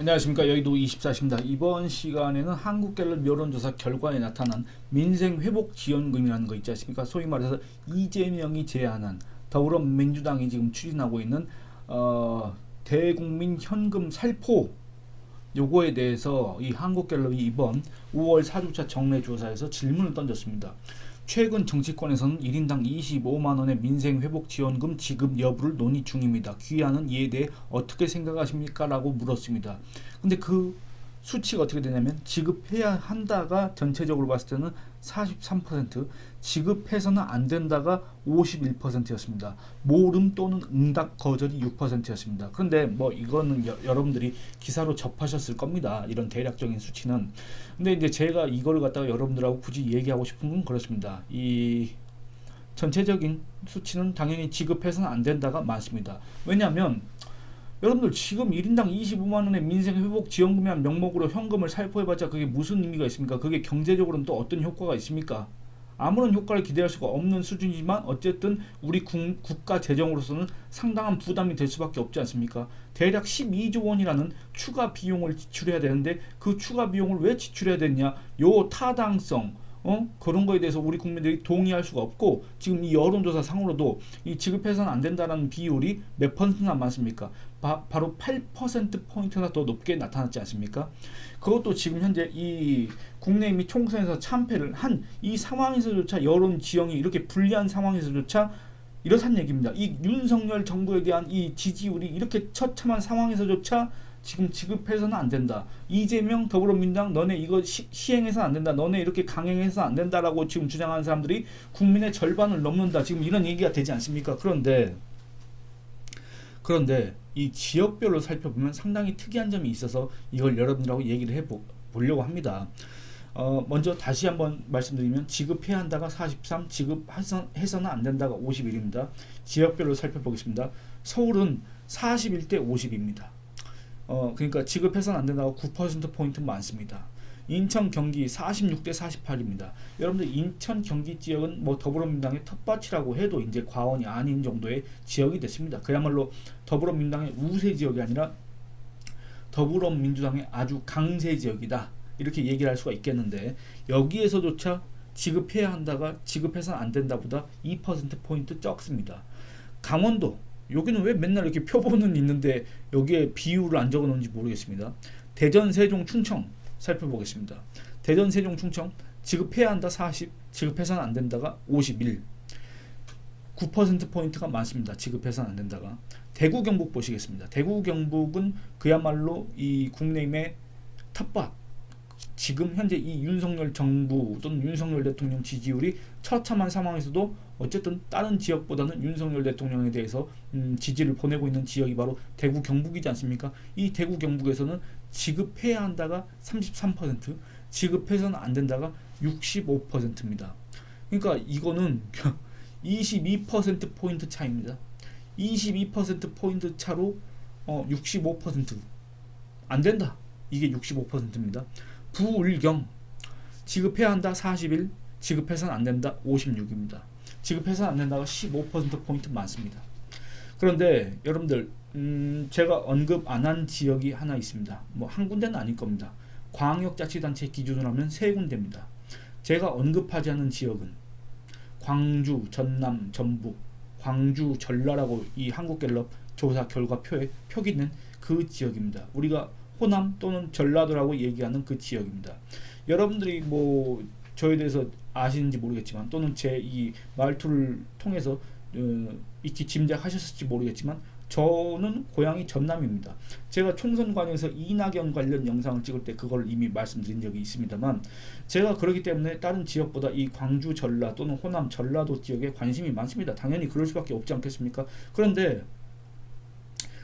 안녕하십니까. 여의도 24시입니다. 이번 시간에는 한국갤럽 여론조사 결과에 나타난 민생회복지원금이라는 거 있지 않습니까? 소위 말해서 이재명이 제안한 더불어민주당이 지금 추진하고 있는 대국민 현금 살포 요거에 대해서 이 한국갤럽이 이번 5월 4주차 정례조사에서 질문을 던졌습니다. 최근 정치권에서는 1인당 25만원의 민생회복지원금 지급 여부를 논의 중입니다. 귀하는 이에 대해 어떻게 생각하십니까? 라고 물었습니다. 근데 그 수치가 어떻게 되냐면 지급해야 한다가 전체적으로 봤을 때는 43%, 지급해서는 안 된다가 51%였습니다. 모름 또는 응답 거절이 6%였습니다. 그런데 뭐 이거는 여러분들이 기사로 접하셨을 겁니다. 이런 대략적인 수치는. 근데 이제 제가 이거를 갖다가 여러분들하고 굳이 얘기하고 싶은 건 그렇습니다. 이 전체적인 수치는 당연히 지급해서는 안 된다가 많습니다. 왜냐하면 여러분들 지금 1인당 25만원의 민생회복지원금이라는 명목으로 현금을 살포해봤자 그게 무슨 의미가 있습니까? 그게 경제적으로는 또 어떤 효과가 있습니까? 아무런 효과를 기대할 수가 없는 수준이지만 어쨌든 우리 국가 재정으로서는 상당한 부담이 될 수밖에 없지 않습니까? 대략 12조 원이라는 추가 비용을 지출해야 되는데 그 추가 비용을 왜 지출해야 되냐? 요 타당성 그런 거에 대해서 우리 국민들이 동의할 수가 없고, 지금 이 여론조사 상으로도 이 지급해서는 안 된다는 비율이 몇 퍼센트나 많습니까? 바로 8%포인트나 더 높게 나타났지 않습니까? 그것도 지금 현재 이 국내이미 총선에서 참패를 한 이 상황에서조차, 여론 지형이 이렇게 불리한 상황에서조차 이렇다는 얘기입니다. 이 윤석열 정부에 대한 이 지지율이 이렇게 처참한 상황에서조차 지금 지급해서는 안 된다. 이재명 더불어민주당 너네 이거 시행해서는 안 된다. 너네 이렇게 강행해서는 안 된다라고 지금 주장하는 사람들이 국민의 절반을 넘는다. 지금 이런 얘기가 되지 않습니까? 그런데 이 지역별로 살펴보면 상당히 특이한 점이 있어서 이걸 여러분들하고 얘기를 해보려고 합니다. 먼저 다시 한번 말씀드리면 지급해야 한다가 43, 지급해서는 안 된다가 51입니다. 지역별로 살펴보겠습니다. 서울은 41대 50입니다. 그러니까 지급해서는 안 된다고 9%포인트 많습니다. 인천, 경기 46대 48입니다. 여러분들 인천, 경기 지역은 뭐 더불어민주당의 텃밭이라고 해도 이제 과언이 아닌 정도의 지역이 됐습니다. 그야말로 더불어민주당의 우세 지역이 아니라 더불어민주당의 아주 강세 지역이다. 이렇게 얘기를 할 수가 있겠는데, 여기에서조차 지급해야 한다가 지급해서는 안 된다보다 2%포인트 적습니다. 강원도, 여기는 왜 맨날 이렇게 표본은 있는데 여기에 비율을 안 적어 놓은지 모르겠습니다. 대전, 세종, 충청 살펴보겠습니다. 대전, 세종, 충청 지급해야 한다 40, 지급해서는 안 된다가 51, 9%포인트가 많습니다. 지급해서는 안 된다가. 대구, 경북 보시겠습니다. 대구, 경북은 그야말로 이 국내임의 텃밭, 지금 현재 이 윤석열 정부 또는 윤석열 대통령 지지율이 처참한 상황에서도 어쨌든 다른 지역보다는 윤석열 대통령에 대해서 지지를 보내고 있는 지역이 바로 대구, 경북이지 않습니까? 이 대구, 경북에서는 지급해야 한다가 33%, 지급해서는 안 된다가 65%입니다. 그러니까 이거는 22%포인트 차이입니다. 22%포인트 차로 65% 안 된다. 이게 65%입니다. 부울경 지급해야 한다 41, 지급해서는 안 된다 56입니다. 지급해서는 안 된다가 15%포인트 많습니다. 그런데 여러분들 제가 언급 안 한 지역이 하나 있습니다. 뭐 한 군데는 아닐 겁니다. 광역자치단체 기준으로 하면 세 군데입니다. 제가 언급하지 않은 지역은 광주, 전남, 전북, 광주, 전라라고 이 한국갤럽 조사 결과표에 표기된 그 지역입니다. 우리가 호남 또는 전라도라고 얘기하는 그 지역입니다. 여러분들이 뭐 저에 대해서 아시는지 모르겠지만, 또는 제 이 말투를 통해서 익히 짐작하셨을지 모르겠지만, 저는 고향이 전남입니다. 제가 총선 관련해서 이낙연 관련 영상을 찍을 때 그걸 이미 말씀드린 적이 있습니다만, 제가 그렇기 때문에 다른 지역보다 이 광주, 전라 또는 호남, 전라도 지역에 관심이 많습니다. 당연히 그럴 수밖에 없지 않겠습니까? 그런데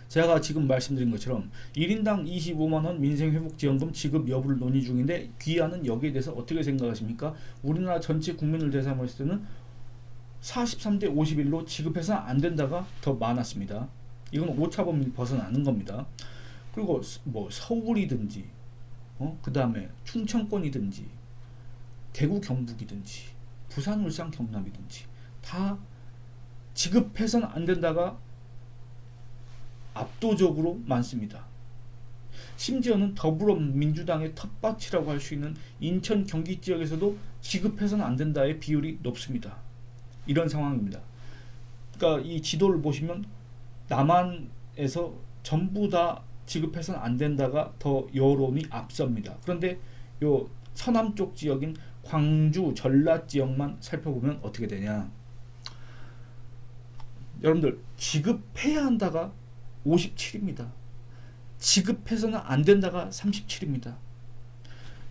제가 지금 말씀드린 것처럼 1인당 25만원 민생회복지원금 지급 여부를 논의 중인데, 귀하는 여기에 대해서 어떻게 생각하십니까? 우리나라 전체 국민을 대상으로 했을 때는 43대 51로 지급해서 안 된다가 더 많았습니다. 이건 오차범위를 벗어나는 겁니다. 그리고 뭐 서울이든지 그 다음에 충청권이든지 대구, 경북이든지 부산, 울산, 경남이든지 다 지급해서는 안 된다가 압도적으로 많습니다. 심지어는 더불어민주당의 텃밭이라고 할 수 있는 인천 경기 지역에서도 지급해서는 안 된다의 비율이 높습니다. 이런 상황입니다. 그러니까 이 지도를 보시면 남한에서 전부 다 지급해서는 안 된다가 더 여론이 앞섭니다. 그런데 요 서남 쪽 지역인 광주, 전라 지역만 살펴보면 어떻게 되냐. 여러분들 지급해야 한다가 57입니다. 지급해서는 안 된다가 37입니다.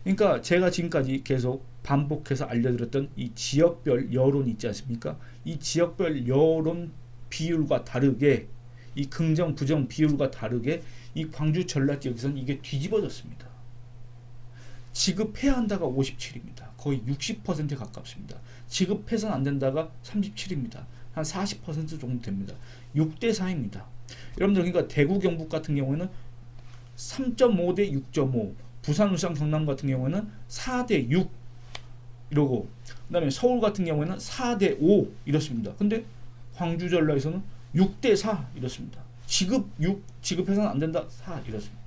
그러니까 제가 지금까지 계속 반복해서 알려드렸던 이 지역별 여론이 있지 않습니까? 이 지역별 여론 비율과 다르게, 이 긍정 부정 비율과 다르게 이 광주 전라 지역에서는 이게 뒤집어졌습니다. 지급해야 한다가 57입니다. 거의 60%에 가깝습니다. 지급해서는 안 된다가 37입니다. 한 40% 정도 됩니다. 6대 4입니다. 여러분들 그러니까 대구 경북 같은 경우에는 3.5대 6.5, 부산 울산 경남 같은 경우에는 4대 6 이러고, 그 다음에 서울 같은 경우에는 4대 5 이렇습니다. 근데 광주 전라에서는 6대 4 이렇습니다. 지급 6, 지급해서는 안 된다 4 이렇습니다.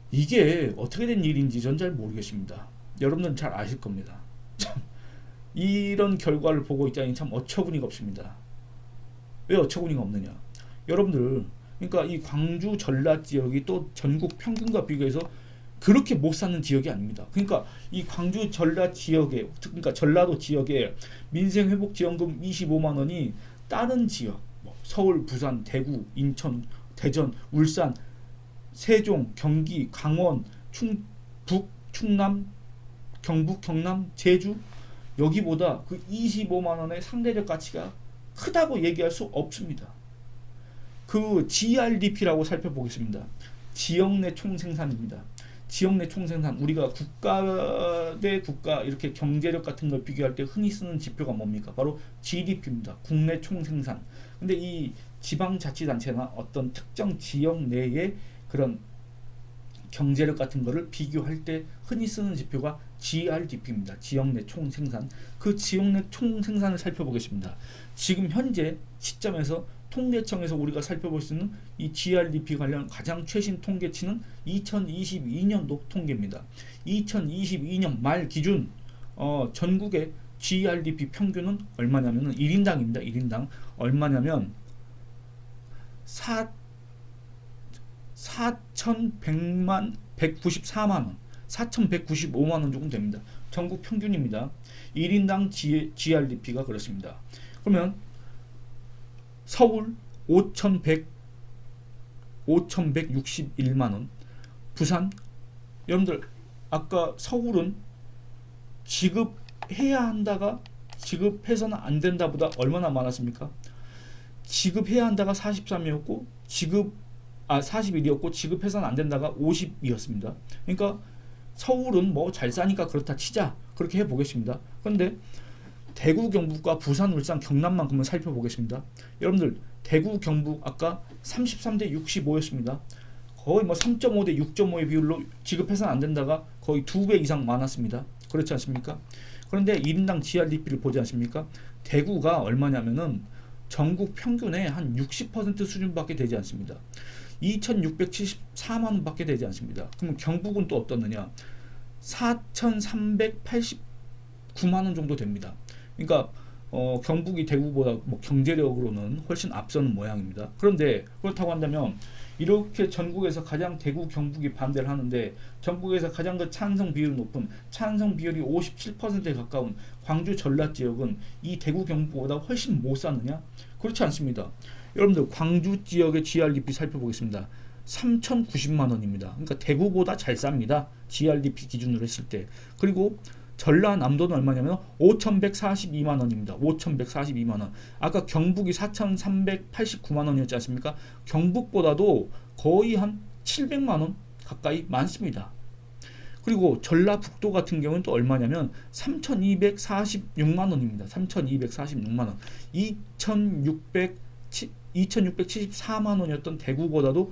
이게 어떻게 된 일인지 전 잘 모르겠습니다. 여러분들은 잘 아실 겁니다. 참 이런 결과를 보고 있자니 참 어처구니가 없습니다. 왜 어처구니가 없느냐? 여러분들 그러니까 이 광주 전라 지역이 또 전국 평균과 비교해서 그렇게 못 사는 지역이 아닙니다. 그러니까 이 광주 전라 지역에, 그러니까 전라도 지역에 민생회복지원금 25만 원이 다른 지역, 서울, 부산, 대구, 인천, 대전, 울산, 세종, 경기, 강원, 충북, 충남, 경북, 경남, 제주 여기보다 그 25만 원의 상대적 가치가 크다고 얘기할 수 없습니다. 그 GRDP라고 살펴보겠습니다. 지역 내 총생산입니다. 지역 내 총생산, 우리가 국가 대 국가 이렇게 경제력 같은 걸 비교할 때 흔히 쓰는 지표가 뭡니까? 바로 GDP입니다. 국내 총생산. 근데 이 지방자치단체나 어떤 특정 지역 내의 그런 경제력 같은 거를 비교할 때 흔히 쓰는 지표가 GRDP입니다. 지역 내 총생산. 그 지역 내 총생산을 살펴보겠습니다. 지금 현재 시점에서 통계청에서 우리가 살펴볼 수 있는 이 GRDP 관련 가장 최신 통계치는 2022년도 통계입니다. 2022년 말 기준 전국의 GRDP 평균은 얼마냐면 1인당입니다. 1인당 얼마냐면 4,194만 원, 4,195만 원 조금 됩니다. 전국 평균입니다. 1인당 GRDP가 그렇습니다. 그러면 서울 5,161만 원, 부산, 여러분들 아까 서울은 지급해야 한다가 지급해서는 안 된다보다 얼마나 많았습니까? 지급해야 한다가 43이었고 41이었고 지급해서는 안 된다가 50이었습니다. 그러니까 서울은 뭐 잘 사니까 그렇다 치자, 그렇게 해보겠습니다. 그런데 대구 경북과 부산 울산 경남만 그러면 살펴보겠습니다. 여러분들 대구 경북 아까 33대 65였습니다. 거의 뭐 3.5대 6.5의 비율로 지급해서는 안 된다가 거의 2배 이상 많았습니다. 그렇지 않습니까? 그런데 1인당 GRDP를 보지 않습니까? 대구가 얼마냐면은 전국 평균의 한 60% 수준밖에 되지 않습니다. 2,674만 원밖에 되지 않습니다. 그럼 경북은 또 어떻느냐? 4,389만 원 정도 됩니다. 그러니까 경북이 대구보다 뭐 경제력으로는 훨씬 앞서는 모양입니다. 그런데 그렇다고 한다면 이렇게 전국에서 가장 대구 경북이 반대를 하는데 전국에서 가장 그 찬성 비율이 높은, 찬성 비율이 57%에 가까운 광주 전라 지역은 이 대구 경북보다 훨씬 못 사느냐? 그렇지 않습니다. 여러분들 광주 지역의 GRDP 살펴보겠습니다. 3,090만 원입니다. 그러니까 대구보다 잘 쌉니다. GRDP 기준으로 했을 때. 그리고 전라남도는 얼마냐면 5,142만 원입니다. 5,142만 원. 아까 경북이 4,389만 원이었지 않습니까? 경북보다도 거의 한 700만 원 가까이 많습니다. 그리고 전라북도 같은 경우는 또 얼마냐면 3,246만 원입니다. 3,246만 원. 2,674만 원이었던 대구보다도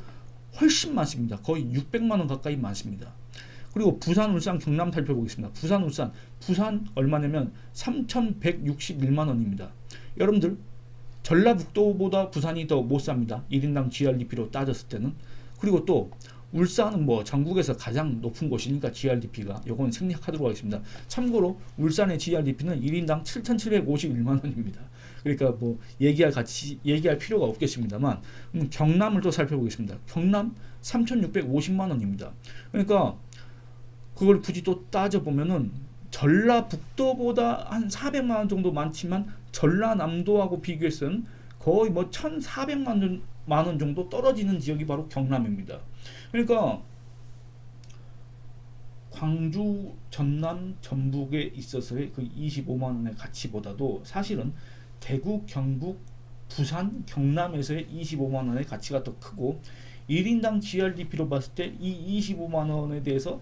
훨씬 많습니다. 거의 600만 원 가까이 많습니다. 그리고 부산, 울산, 경남 살펴보겠습니다. 부산, 울산. 부산 얼마냐면 3,161만 원입니다. 여러분들 전라북도보다 부산이 더 못 삽니다. 1인당 GRDP로 따졌을 때는. 그리고 또 울산은 뭐 전국에서 가장 높은 곳이니까 GRDP가 요건 생략하도록 하겠습니다. 참고로 울산의 GRDP는 1인당 7,751만 원입니다. 그러니까 뭐 얘기할 필요가 없겠습니다만 경남을 또 살펴보겠습니다. 경남 3,650만 원입니다. 그러니까 그걸 굳이 또 따져보면은 전라북도보다 한 400만 원 정도 많지만 전라남도하고 비교해서는 거의 뭐 1,400만 원 정도 떨어지는 지역이 바로 경남입니다. 그러니까 광주, 전남, 전북에 있어서의 그 25만 원의 가치보다도 사실은 대구, 경북, 부산, 경남에서의 25만 원의 가치가 더 크고 1인당 GRDP로 봤을 때 이 25만 원에 대해서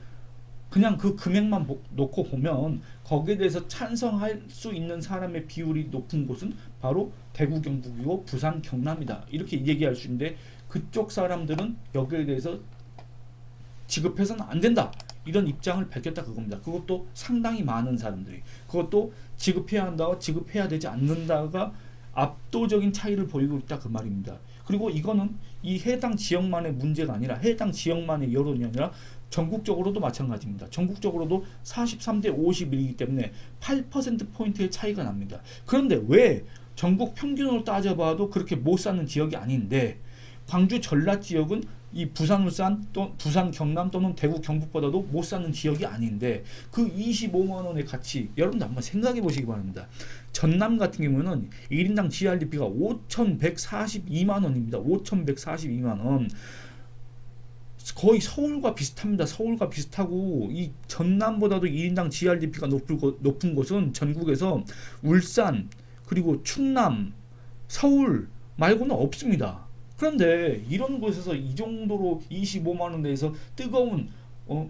그냥 그 금액만 놓고 보면 거기에 대해서 찬성할 수 있는 사람의 비율이 높은 곳은 바로 대구, 경북이고 부산, 경남이다. 이렇게 얘기할 수 있는데 그쪽 사람들은 여기에 대해서 지급해서는 안 된다. 이런 입장을 밝혔다 그겁니다. 그것도 상당히 많은 사람들이. 그것도 지급해야 한다와 지급해야 되지 않는다가 압도적인 차이를 보이고 있다 그 말입니다. 그리고 이거는 이 해당 지역만의 문제가 아니라 해당 지역만의 여론이 아니라 전국적으로도 마찬가지입니다. 전국적으로도 43대 51이기 때문에 8%포인트의 차이가 납니다. 그런데 왜 전국 평균으로 따져봐도 그렇게 못 사는 지역이 아닌데 광주 전라 지역은 이 부산, 울산, 또 부산, 경남 또는 대구, 경북보다도 못 사는 지역이 아닌데 그 25만 원의 가치 여러분들 한번 생각해 보시기 바랍니다. 전남 같은 경우는 1인당 GRDP가 5,142만 원입니다. 5,142만 원. 거의 서울과 비슷합니다. 서울과 비슷하고 이 전남보다도 1인당 GRDP가 높은 곳은 전국에서 울산 그리고 충남, 서울 말고는 없습니다. 그런데 이런 곳에서 이 정도로 25만 원 내에서 뜨거운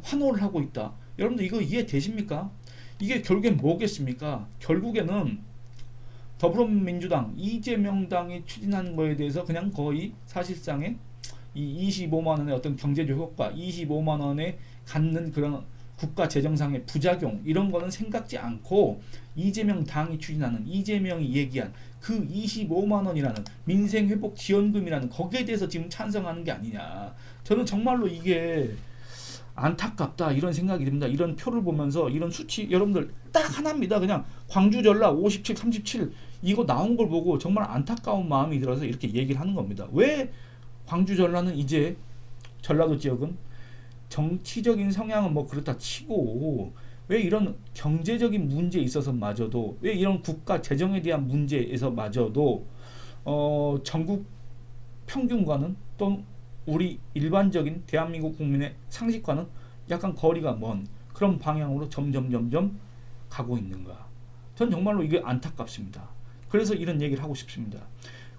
환호를 하고 있다. 여러분들 이거 이해되십니까? 이게 결국엔 뭐겠습니까? 결국에는 더불어민주당 이재명 당이 추진하는 거에 대해서 그냥 거의 사실상의 이 25만 원의 어떤 경제적 효과, 25만 원에 갖는 그런 국가 재정상의 부작용 이런 거는 생각지 않고 이재명 당이 추진하는 이재명이 얘기한 그 25만 원이라는 민생회복 지원금이라는 거기에 대해서 지금 찬성하는 게 아니냐. 저는 정말로 이게 안타깝다 이런 생각이 듭니다. 이런 표를 보면서 이런 수치 여러분들 딱 하나입니다. 그냥 광주 전라 57, 37 이거 나온 걸 보고 정말 안타까운 마음이 들어서 이렇게 얘기를 하는 겁니다. 왜 광주 전라는 이제 전라도 지역은 정치적인 성향은 뭐 그렇다 치고 왜 이런 경제적인 문제에 있어서마저도 왜 이런 국가 재정에 대한 문제에서마저도 전국 평균과는 또 우리 일반적인 대한민국 국민의 상식과는 약간 거리가 먼 그런 방향으로 점점 가고 있는가. 전 정말로 이게 안타깝습니다. 그래서 이런 얘기를 하고 싶습니다.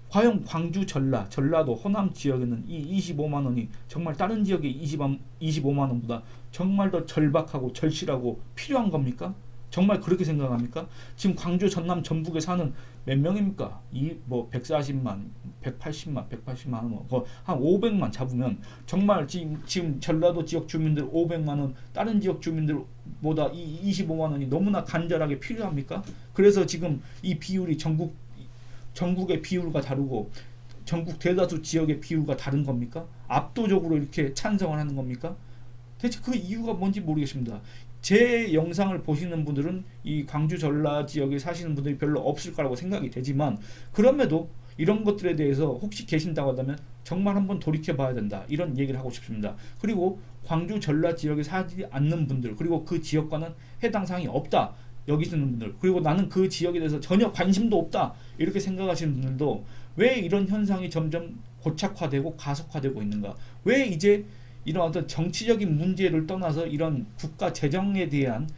과연 광주, 전라도, 호남 지역에는 이 25만 원이 정말 다른 지역의 25만 원보다 정말 더 절박하고 절실하고 필요한 겁니까? 정말 그렇게 생각합니까? 지금 광주, 전남, 전북에 사는 몇 명입니까? 뭐 140만, 180만 원, 한 500만 잡으면 정말 지금 전라도 지역 주민들 500만 원, 다른 지역 주민들보다 이 25만 원이 너무나 간절하게 필요합니까? 그래서 지금 이 비율이 전국의 비율과 다르고 전국 대다수 지역의 비율과 다른 겁니까? 압도적으로 이렇게 찬성을 하는 겁니까? 대체 그 이유가 뭔지 모르겠습니다. 제 영상을 보시는 분들은 이 광주 전라 지역에 사시는 분들이 별로 없을 거라고 생각이 되지만 그럼에도 이런 것들에 대해서 혹시 계신다고 한다면 정말 한번 돌이켜 봐야 된다 이런 얘기를 하고 싶습니다. 그리고 광주 전라 지역에 사지 않는 분들 그리고 그 지역과는 해당 사항이 없다 여기 있는 분들 그리고 나는 그 지역에 대해서 전혀 관심도 없다 이렇게 생각하시는 분들도 왜 이런 현상이 점점 고착화되고 가속화되고 있는가. 왜 이제 이런 어떤 정치적인 문제를 떠나서 이런 국가 재정에 대한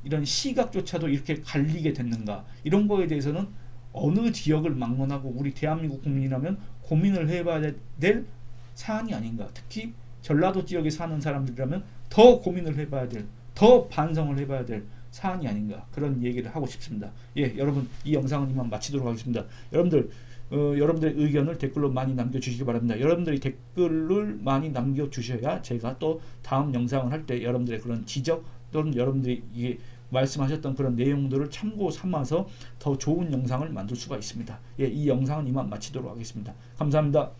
이런 시각조차도 이렇게 갈리게 됐는가. 이런 거에 대해서는 어느 지역을 막론하고 우리 대한민국 국민이라면 고민을 해봐야 될 사안이 아닌가. 특히 전라도 지역에 사는 사람들이라면 더 고민을 해봐야 될, 더 반성을 해봐야 될 사안이 아닌가 그런 얘기를 하고 싶습니다. 예, 여러분 이 영상은 이만 마치도록 하겠습니다. 여러분들의 의견을 댓글로 많이 남겨주시기 바랍니다. 여러분들이 댓글을 많이 남겨주셔야 제가 또 다음 영상을 할 때 여러분들의 그런 지적 또는 여러분들이 이게 말씀하셨던 그런 내용들을 참고 삼아서 더 좋은 영상을 만들 수가 있습니다. 예, 이 영상은 이만 마치도록 하겠습니다. 감사합니다.